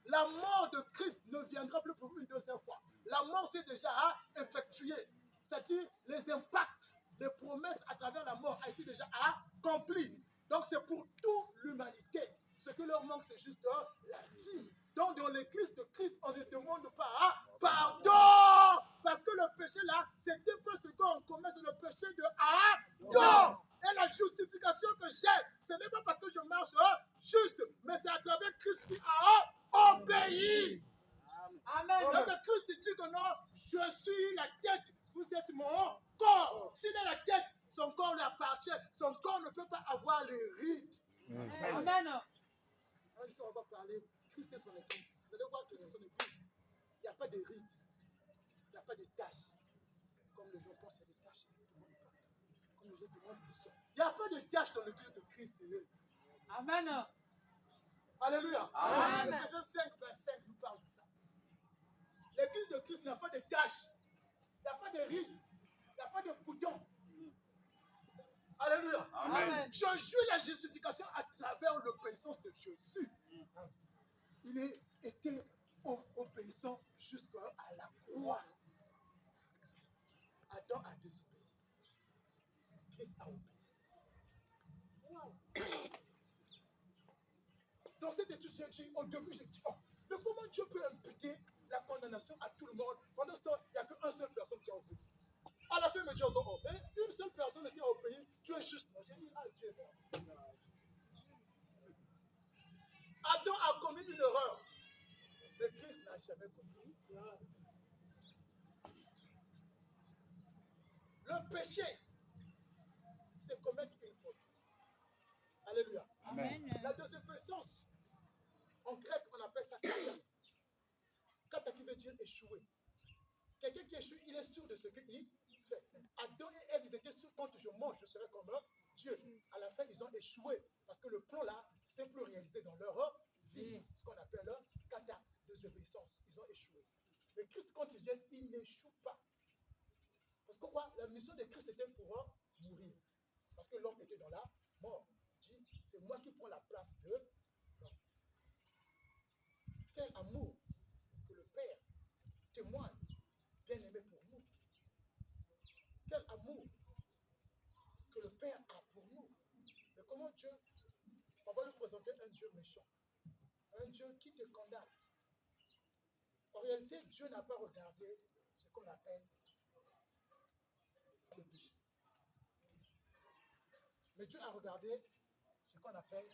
La mort de Christ ne viendra plus pour une deuxième fois. La mort s'est déjà effectuée. C'est-à-dire les impacts, les promesses à travers la mort a été déjà accompli. Donc c'est pour toute l'humanité. Ce que leur manque, c'est juste la vie. Donc dans l'église de Christ, on ne demande pas pardon. Parce que le péché là, c'était pas ce qu'on commet, c'est le péché de Adam. Et la justification que j'ai, ce n'est pas parce que je marche juste, mais c'est à travers Christ qui a obéi. Amen. Donc Christ dit que non, je suis la tête, vous êtes mon corps. S'il est la tête, son corps lui appartient. Son corps ne peut pas avoir les rides. Amen. Un jour, on va parler Christ et son église. Vous allez voir Christ et son église. Il n'y a pas de rides. Il n'y a pas de tâches. Comme les gens pensent, il y a des tâches. Comme les gens demandent, ils sont. Il n'y a pas de tâches dans l'église de Christ. Amen. Alléluia. Amen. Ephésiens 5, 25 nous parle de ça. L'église de Christ n'a pas de tâches. Il n'y a pas de rides. Il n'y a pas de boutons. Alléluia. Amen. Je jouis la justification à travers l'obéissance de Jésus. Il a été obéissant jusqu'à la croix. Adam a désobéi. Christ a obéi. Wow. Dans cette étude, au début, j'ai dit, oh, mais comment Dieu peut imputer la condamnation à tout le monde? Pendant ce temps, il n'y a qu'une seule personne qui a obéi. À la fin, il me dit encore, oh, mais une seule personne ici a obéi, tu es juste. J'ai dit, ah, Dieu est mort. Adam a commis une erreur, mais Christ n'a jamais commis. Le péché, c'est commettre une faute. Alléluia. Amen. La désobéissance, en grec, dire échouer. Quelqu'un qui échoue, il est sûr de ce qu'il fait. Adam et Ève, ils étaient sûrs, quand je mange, je serai comme Dieu. À la fin, ils ont échoué. Parce que le plan là, c'est plus réalisé dans leur vie. Ce qu'on appelle kata, désobéissance. Ils ont échoué. Mais Christ, quand il vient, il n'échoue pas. Parce que quoi? La mission de Christ était pour mourir. Parce que l'homme était dans la mort. Il dit, c'est moi qui prends la place de l'homme. Quel amour que le Père témoigne, bien aimé pour nous. Quel amour que le Père a pour nous. Mais comment Dieu, on va lui présenter un Dieu méchant, un Dieu qui te condamne. En réalité, Dieu n'a pas regardé ce qu'on appelle le péché. Mais Dieu a regardé ce qu'on appelle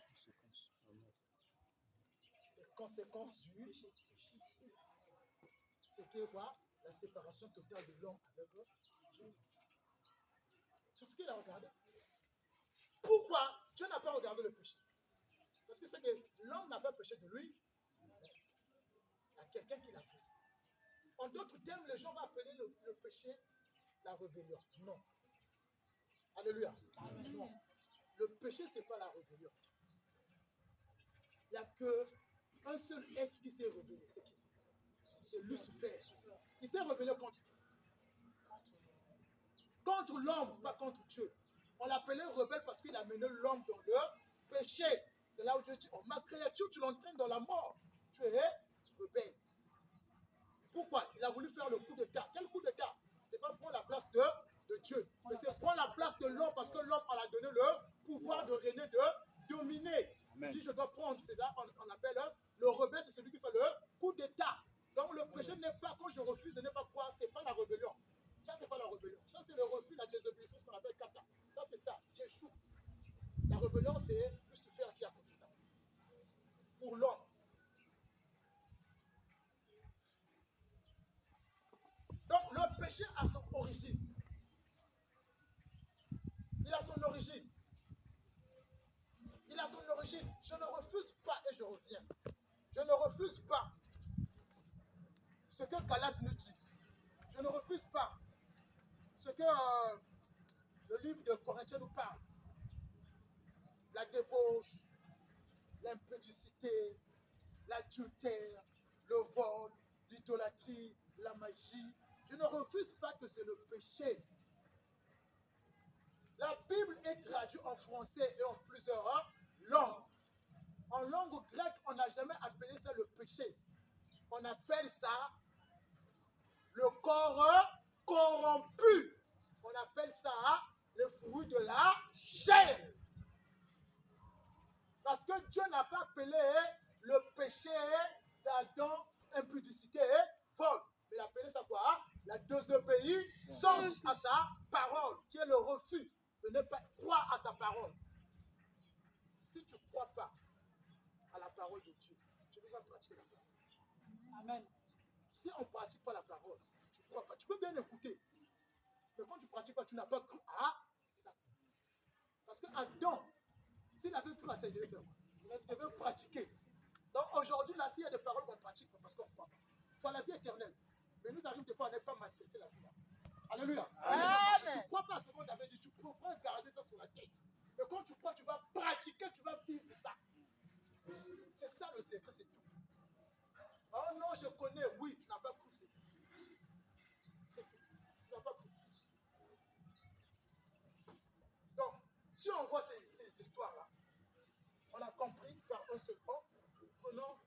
les conséquences du péché. C'était quoi? La séparation totale de l'homme avec Dieu. C'est ce qu'il a regardé. Pourquoi Dieu n'a pas regardé le péché? Parce que c'est que l'homme n'a pas péché de lui. Il y a quelqu'un qui l'a poussé. En d'autres termes, les gens vont appeler le péché la rébellion. Non. Alléluia. Amen. Non. Le péché, ce n'est pas la rébellion. Il n'y a qu'un seul être qui s'est rebellé. C'est qui? C'est Lucifer. Il s'est rebellé contre qui? Contre l'homme, pas contre Dieu. On l'appelait rebelle parce qu'il a mené l'homme dans le péché. C'est là où Dieu dit, oh, ma créature, tu l'entraînes dans la mort. Tu es rebelle. Pourquoi? Il a voulu faire le coup d'État. Quel coup d'État? Ce n'est pas prendre la place de Dieu, mais c'est prendre la place de l'homme parce que l'homme, on a donné le pouvoir de régner, de dominer. Il dit, je dois prendre, c'est là on appelle le rebelle, c'est celui qui fait le coup d'État. Donc le péché n'est pas, quand je refuse de ne pas croire, ce n'est pas la rébellion. Ça, ce n'est pas la rébellion. Ça, c'est le refus, la désobéissance qu'on appelle kata. Ça, c'est ça, j'échoue. La rébellion, c'est Lucifer qui a commis ça. Pour l'homme. Donc le péché a son origine. Il a son origine. Il a son origine. Je ne refuse pas, et je reviens. Je ne refuse pas ce que Galate nous dit. Je ne refuse pas ce que le livre de Corinthiens nous parle. La débauche, l'impudicité, l'adultère, le vol, l'idolâtrie, la magie. Je ne refuse pas que c'est le péché. La Bible est traduite en français et en plusieurs langues. En langue grecque, on n'a jamais appelé ça le péché. On appelle ça le corps corrompu. On appelle ça le fruit de la chair. Parce que Dieu n'a pas appelé le péché d'Adam, impudicité et vol. Mais il a appelé ça quoi? La désobéissance à sa parole, qui est le refus de ne pas croire à sa parole. Si tu ne crois pas à la parole de Dieu, tu ne peux pas pratiquer la parole. Amen. Si on ne pratique pas la parole, tu ne crois pas. Tu peux bien écouter. Mais quand tu ne pratiques pas, tu n'as pas cru à ça. Parce que Adam, s'il avait cru à ça, il devait faire quoi? Il devait pratiquer. Donc aujourd'hui, là, s'il y a des paroles qu'on pratique, parce qu'on ne croit pas. Tu as la vie éternelle. Mais nous arrivons des fois à ne pas manifester la vie là. Alléluia. Amen. Tu ne crois pas à ce qu'on t'avait dit, tu pourrais garder ça sur la tête. Mais quand tu crois, tu vas pratiquer, tu vas vivre ça. C'est ça le secret, c'est tout. Oh non, je connais, oui, tu n'as pas cru, c'est tout. C'est tout. Tu n'as pas cru. Donc, si on voit ces histoires-là, on a compris par un seul homme. Prenons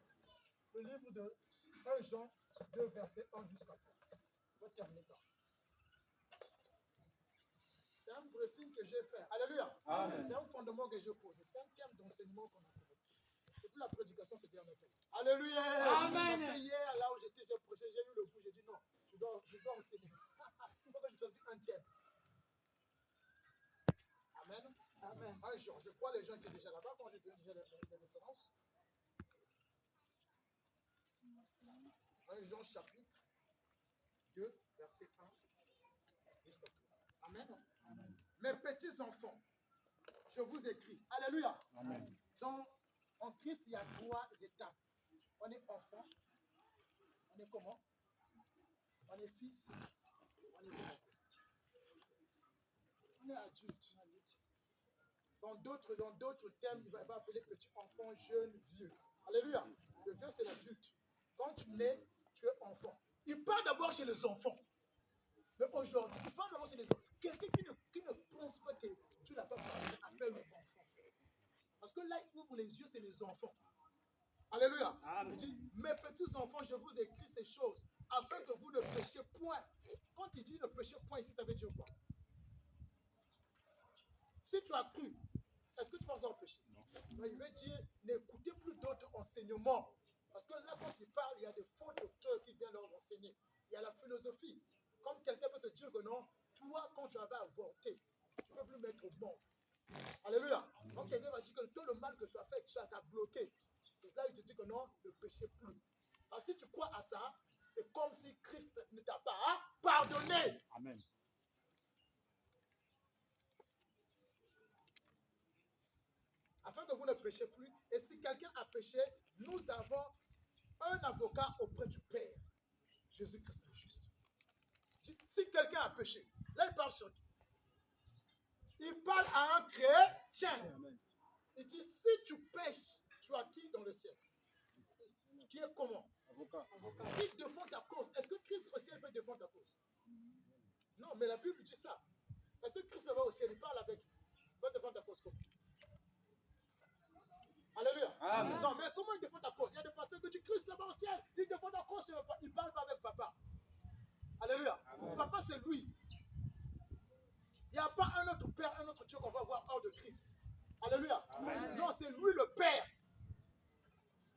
le livre de 1 Jean 2, verset 1 jusqu'à 3. On va terminer par. C'est un briefing que j'ai fait. Alléluia. Amen. C'est un fondement que j'ai posé. 5e d'enseignement qu'on a commencé. Depuis la prédication, c'était un autre. Alléluia. Amen. Parce que hier, là où j'étais, j'ai prêché, j'ai eu le goût, j'ai dit non, je dois enseigner. Il faut que je choisisse un thème. Amen. Amen. Un jour, je crois que les gens étaient déjà là-bas quand j'ai donné déjà les références. 1 Jean chapitre 2, verset 1 jusqu'à 3. Amen. Amen. Mes petits enfants, je vous écris. Alléluia. Amen. Donc, en Christ, il y a 3 étapes. On est enfant. On est comment? On est fils, on est grand. On est adulte. Dans d'autres termes, il va appeler petit enfant, jeune, vieux. Alléluia. Le vieux, c'est l'adulte. Quand tu nais, tu es enfant. Il part d'abord chez les enfants. Mais aujourd'hui, il part d'abord chez les enfants. Quelqu'un qui ne pense pas que tu n'as pas parlé, appelle enfant. Parce que là, il ouvre les yeux, c'est les enfants. Alléluia. Amen. Il dit, mes petits enfants, je vous écris ces choses afin que vous ne péchiez point. Quand il dit ne péchez point ici, ça veut dire quoi? Si tu as cru, est-ce que tu vas encore pécher? Non, il veut dire n'écoutez plus d'autres enseignements. Parce que là, quand il parle, il y a des faux docteurs qui viennent leur enseigner. Il y a la philosophie. Comme quelqu'un peut te dire que non, toi, quand tu avais avorté, tu ne peux plus mettre au monde. Alléluia. Donc quelqu'un va dire que tout le mal que tu as fait, ça t'a bloqué. C'est là où il te dit que non, ne péchez plus. Alors si tu crois à ça, c'est comme si Christ ne t'a pas pardonné. Amen. Afin que vous ne péchiez plus. Et si quelqu'un a péché, nous avons un avocat auprès du Père. Jésus-Christ le juste. Si quelqu'un a péché, là il parle sur qui? Il parle à un chrétien. Il dit, si tu pêches, tu as qui dans le ciel? Qui est comment? Avocat. Qui défend ta cause? Est-ce que Christ au ciel peut défendre ta cause? Non, mais la Bible dit ça. Est-ce que Christ va au ciel, il parle avec, il va défendre ta cause comment? Alléluia. Amen. Non, mais comment il défend ta cause? Il y a des pasteurs qui disent Christ là-bas au ciel, il défend ta cause, il ne parle pas avec papa. Alléluia. Amen. Papa, c'est lui. Il n'y a pas un autre Père, un autre Dieu qu'on va voir hors de Christ. Alléluia. Amen. Non, c'est lui le Père.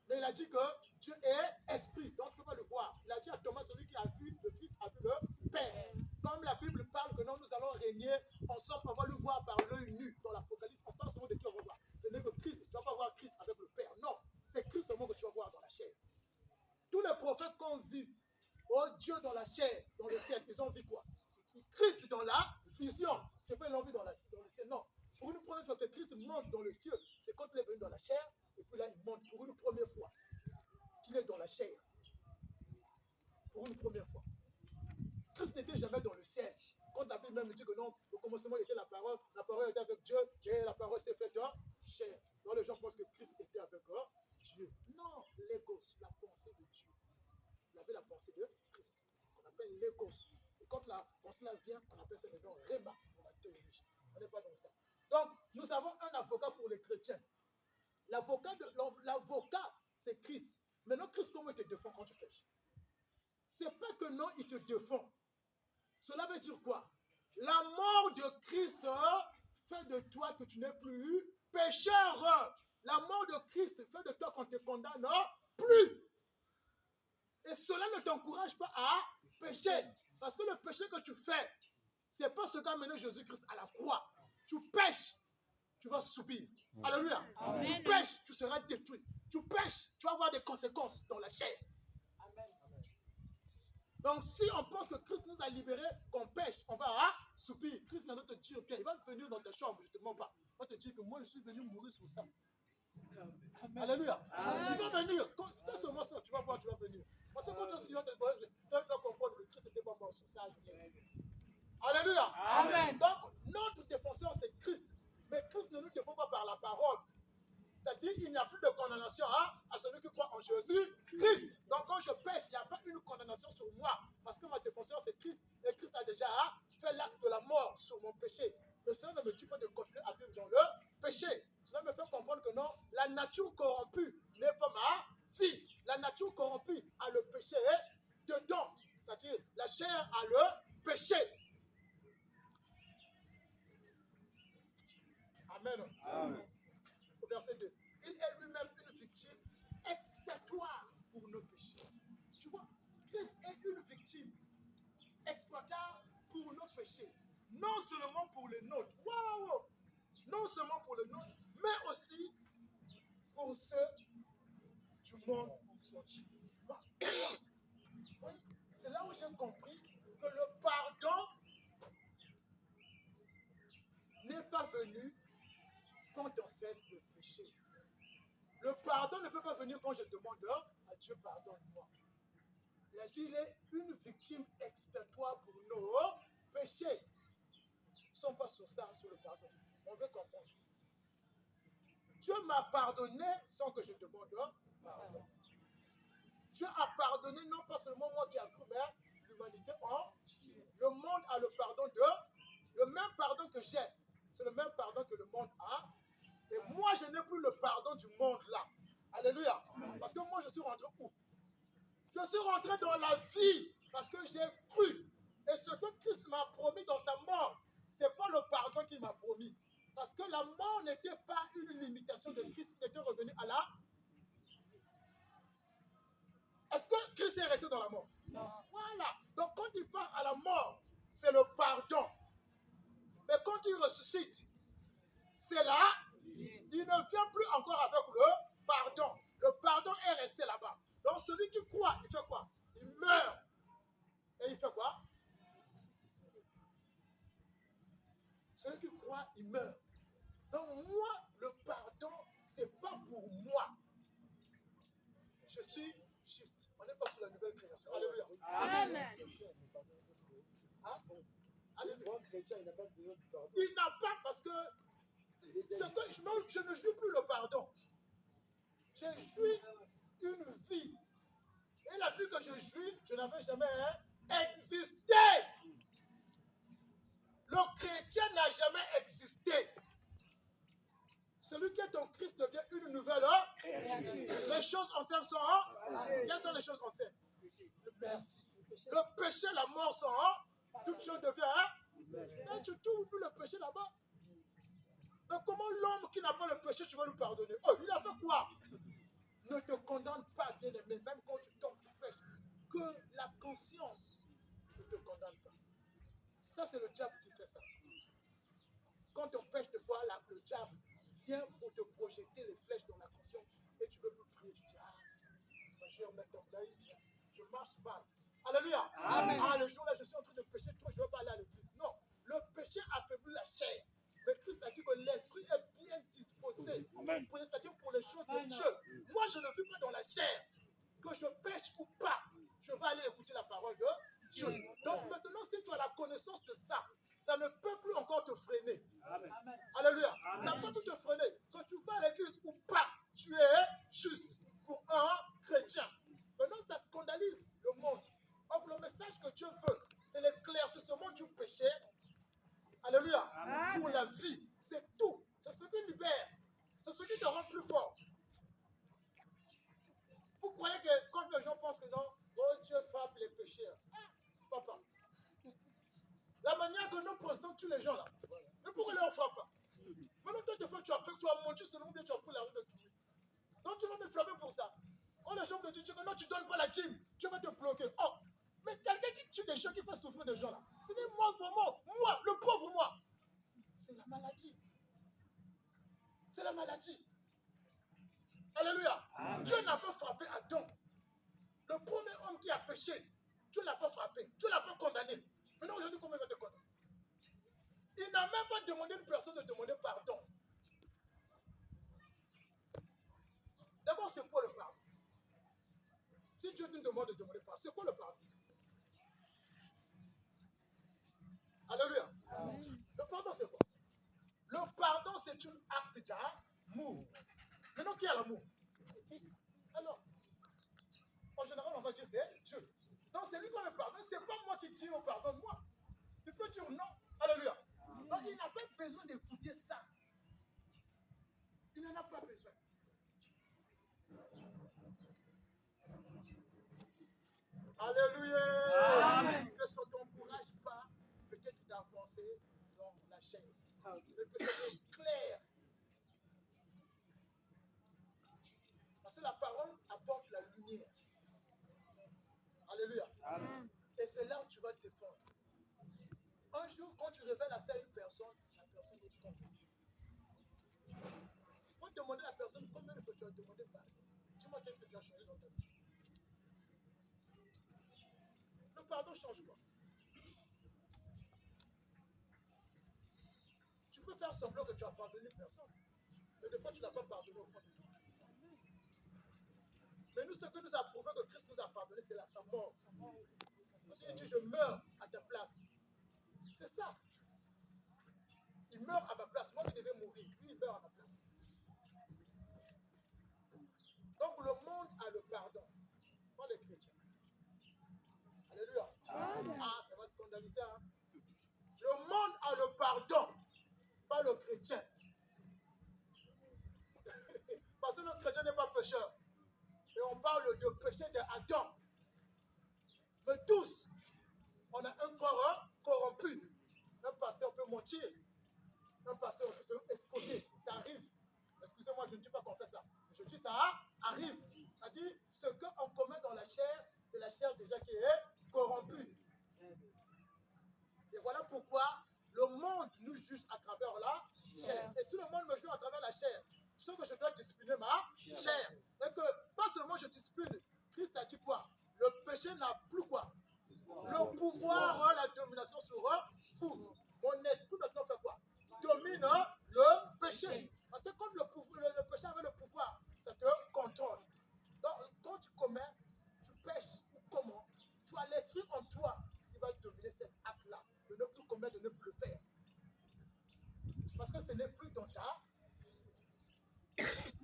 Mais il a dit que Dieu est esprit, donc tu ne peux pas le voir. Il a dit à Thomas, celui qui a vu le Fils a vu le Père. Comme la Bible parle que non, nous allons régner ensemble, on va le voir par l'œil nu. Dans l'Apocalypse, on parle seulement de qui on va voir. Ce n'est que Christ. Tu ne vas pas voir Christ avec le Père. Non, c'est Christ seulement que tu vas voir dans la chair. Tous les prophètes qu'on vit, oh Dieu dans la chair, dans le ciel, ils ont vu quoi? Christ dans la vision. C'est pas ils l'ont vu dans le ciel, non. Pour une première fois que Christ monte dans le ciel, c'est quand il est venu dans la chair, et puis là il monte pour une première fois qu'il est dans la chair. Pour une première fois. Christ n'était jamais dans le ciel. Quand la Bible même dit que non, au commencement il était la parole était avec Dieu, et la parole s'est faite dans chair. Donc les gens pensent que Christ était avec Dieu. Non, l'égos, la pensée de Dieu. Il avait la pensée de Christ, qu'on appelle l'égos. Et quand cela vient, on appelle ça maintenant Réma pour la théologie. On n'est pas dans ça. Donc, nous avons un avocat pour les chrétiens. L'avocat, c'est Christ. Maintenant, Christ, comment il te défend quand tu pêches? C'est pas que non, il te défend. Cela veut dire quoi? La mort de Christ fait de toi que tu n'es plus pécheur. La mort de Christ fait de toi qu'on te condamne plus. Et cela ne t'encourage pas à pécher. Parce que le péché que tu fais, ce n'est pas ce qu'a mené Jésus-Christ à la croix. Tu pêches, tu vas subir. Alléluia. Amen. Tu pêches, tu seras détruit. Tu pêches, tu vas avoir des conséquences dans la chair. Amen. Donc si on pense que Christ nous a libérés, qu'on pêche, on va subir. Christ vient de te dire, bien, il va venir dans ta chambre, je ne te mens pas. Il va te dire que moi je suis venu mourir sur ça. Alléluia. Amen. Il va venir. Quand seulement ça, tu vas voir, tu vas venir. Parce que quand tu vas comprendre que Christ n'était pas mort sur ça, je laisse. Alléluia. Amen. Donc, notre défenseur, c'est Christ. Mais Christ ne nous défend pas par la parole. C'est-à-dire qu'il n'y a plus de condamnation à celui qui croit en Jésus-Christ. Donc, quand je pêche, il n'y a pas une condamnation sur moi. Parce que ma défenseur, c'est Christ. Et Christ a déjà fait l'acte de la mort sur mon péché. Mais cela ne me dit pas de continuer à vivre dans le péché. Cela me fait comprendre que non, la nature corrompue n'est pas ma fille. La nature corrompue a le péché dedans. C'est-à-dire, la chair a le péché. Amen. Amen. Au verset 2. Il est lui-même une victime expiatoire pour nos péchés. Tu vois, Christ est une victime expiatoire pour nos péchés. Non seulement pour les nôtres. Waouh! Non seulement pour les nôtres, mais aussi pour ceux du monde entier. C'est là où j'ai compris que le pardon n'est pas venu quand on cesse de pécher. Le pardon ne peut pas venir quand je demande à Dieu pardonne-moi. Il a dit, il est une victime expiatoire pour nos péchés. Ils ne sont pas sur ça, sur le pardon. On veut comprendre. Dieu m'a pardonné sans que je demande pardon. Dieu a pardonné non pas seulement moi qui ai cru, mais l'humanité en le monde a le pardon le même pardon que j'ai. C'est le même pardon que le monde a. Et moi, je n'ai plus le pardon du monde là. Alléluia. Parce que moi, je suis rentré où? Je suis rentré dans la vie parce que j'ai cru. Et ce que Christ m'a promis dans sa mort, ce n'est pas le pardon qu'il m'a promis. Parce que la mort n'était pas une limitation de Christ, il était revenu à la... Est-ce que Christ est resté dans la mort? Non. Voilà. Donc quand il part à la mort, c'est le pardon. Mais quand il ressuscite, c'est là, il ne vient plus encore avec le pardon. Le pardon est resté là-bas. Donc celui qui croit, il fait quoi? Il meurt. Et il fait quoi? Celui qui croit, il meurt. Donc moi, le pardon, ce n'est pas pour moi. Je suis juste. On n'est pas sur la nouvelle création. Alléluia. Amen. Hein? Alléluia. Il n'a pas parce que je ne jouis plus le pardon. Je jouis une vie. Et la vie que je jouis, je n'avais jamais existé. Le chrétien n'a jamais existé. Celui qui est en Christ devient une nouvelle créature. Les choses anciennes sont quelles sont les choses anciennes? Merci. Le péché, la mort sont toute chose devient et tu trouves plus le péché là-bas. Mais comment l'homme qui n'a pas le péché, tu vas lui pardonner? Oh, il a fait quoi? Ne te condamne pas, bien-aimé, même quand tu tombes, tu pêches. Que la conscience ne te condamne pas. Ça, c'est le diable qui fait ça. Quand on pêche, des fois, le diable vient pour te projeter les flèches dans la conscience et tu veux plus prier. Tu dis, je vais remettre ton œil, je marche mal. Alléluia. Amen. Le jour-là, je suis en train de pécher trop, je ne veux pas aller à l'église. Non, le péché affaiblit la chair. Mais Christ a dit que l'esprit est bien disposé. C'est-à-dire pour les choses de Dieu. Moi, je ne vis pas dans la chair. Que je pêche ou pas, je vais aller écouter la parole de Dieu. Donc maintenant, si tu as la connaissance de ça, ça ne peut plus encore te freiner. Amen. Alléluia. Ça ne peut plus te freiner. Quand tu vas à l'église ou pas, tu es juste pour un chrétien. Maintenant, ça scandalise le monde. Donc le message que Dieu veut, c'est l'éclaircissement du péché. Alléluia. Pour la vie. C'est tout. C'est ce qui libère. C'est ce qui te rend plus fort. Vous croyez que quand les gens pensent que non, oh Dieu frappe les pécheurs. Papa. La manière que nous posons tous les gens là. Mais pourquoi les on frappe pas? Maintenant, toi, des fois, tu as menti selon bien, tu as pris la rue de tuer. Donc, tu vas me frapper pour ça. Quand les gens te disent que non, tu ne donnes pas la dîme, tu vas te bloquer. Oh, mais quelqu'un qui tue des gens, qui fait souffrir des gens là, c'est moi, vraiment, moi, le pauvre moi. C'est la maladie. C'est la maladie. Alléluia. Amen. Dieu n'a pas frappé Adam. Le premier homme qui a péché, Dieu ne l'a pas frappé. Dieu ne l'a pas condamné. Maintenant, aujourd'hui, comment il va te condamner? Il n'a même pas demandé à une personne de demander pardon. D'abord, c'est quoi le pardon? Si Dieu te demande de demander pardon, c'est quoi le pardon? Alléluia. Amen. Le pardon, c'est quoi? Le pardon, c'est un acte d'amour. Maintenant, qui a l'amour? C'est Christ. Alors, en général, on va dire c'est Dieu. Donc, c'est lui qui me pardonne. Ce n'est pas moi qui dis oh, pardonne-moi. Tu peux dire non. Alléluia. Donc, il n'a pas besoin d'écouter ça. Il n'en a pas besoin. Alléluia. Amen. Que ça ne t'encourage pas peut-être d'avancer dans la chaîne. Mais que ça soit clair. Parce que la parole apporte la lumière. Alléluia. Amen. Et c'est là où tu vas te défendre. Un jour, quand tu révèles à ça une personne, la personne est convaincue. Il faut demander à la personne combien de fois tu as demandé pardon. Dis-moi qu'est-ce que tu as changé dans ta vie. Le pardon change quoi? Tu peux faire semblant que tu as pardonné personne. Mais des fois, tu n'as pas pardonné au fond de toi. Mais nous, ce que nous a prouvé que Christ nous a pardonné, c'est sa mort. Parce qu'il dit, je meurs à ta place. C'est ça. Il meurt à ma place. Moi, je devais mourir. Lui, il meurt à ma place. Donc, le monde a le pardon. Pas les chrétiens. Alléluia. Ah, ça va scandaliser. Hein? Le monde a le pardon. Pas le chrétien. Parce que le chrétien n'est pas pécheur. Et on parle de péché d'Adam. Mais tous, on a un corps corrompu. Un pasteur peut mentir. Un pasteur aussi peut escroquer. Ça arrive. Excusez-moi, je ne dis pas qu'on fait ça. Je dis ça arrive. C'est-à-dire, ce qu'on commet dans la chair, c'est la chair déjà qui est corrompue. Et voilà pourquoi le monde nous juge à travers la chair. Et si le monde me juge à travers la chair, je sais que je dois discipliner ma chair. Et que pas seulement je discipline, Christ a dit quoi? Le péché n'a plus quoi? Le pouvoir, la domination sur vous. Mon esprit maintenant fait quoi? Domine le péché. Parce que quand le péché avait le pouvoir, ça te contrôle. Donc, quand tu commets, tu pêches, ou comment, tu as l'esprit en toi qui va dominer cet acte-là, de ne plus commettre, de ne plus le faire. Parce que ce n'est plus dans ta.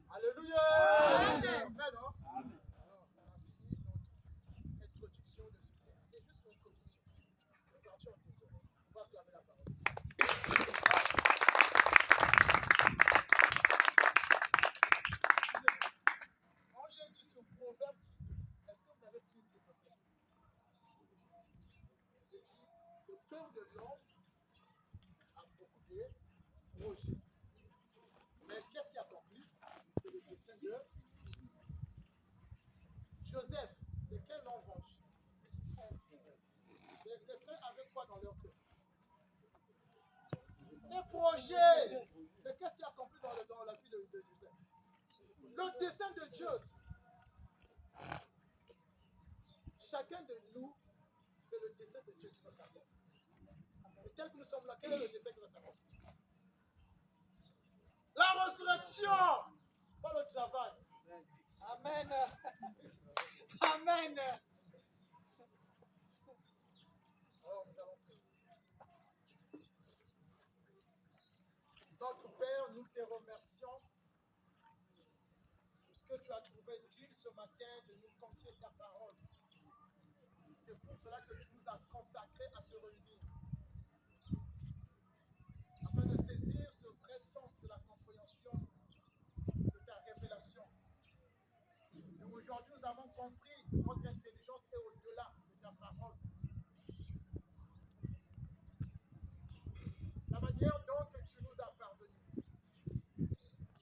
Alléluia! Amen. Amen, hein? Amen. Alors, on a fini notre introduction de ce thème. C'est juste une introduction. C'est parti en deuxième. On va acclamer la parole. Quand j'ai dit ce proverbe, est-ce que vous avez pris le passage? J'ai dit, le cœur de l'homme a beaucoup de projets. Mais qu'est-ce qui a accompli? C'est le dessein de Joseph. De quel nom venge? Les frères avaient quoi dans leur cœur? Les projets. Mais qu'est-ce qui a accompli dans la vie de Joseph? Le dessein de Dieu. Chacun de nous, c'est le dessein de Dieu qui va savoir. Et tel que nous sommes là, quel est le dessein qui va savoir? La résurrection, pas le travail. Amen. Amen. Alors nous allons prier. Notre Père, nous te remercions pour ce que tu as trouvé utile ce matin de nous confier ta parole. C'est pour cela que tu nous as consacrés à se réunir, afin de saisir ce vrai sens de la compréhension de ta révélation. Et aujourd'hui, nous avons compris notre intelligence est au-delà de ta parole. La manière dont tu nous as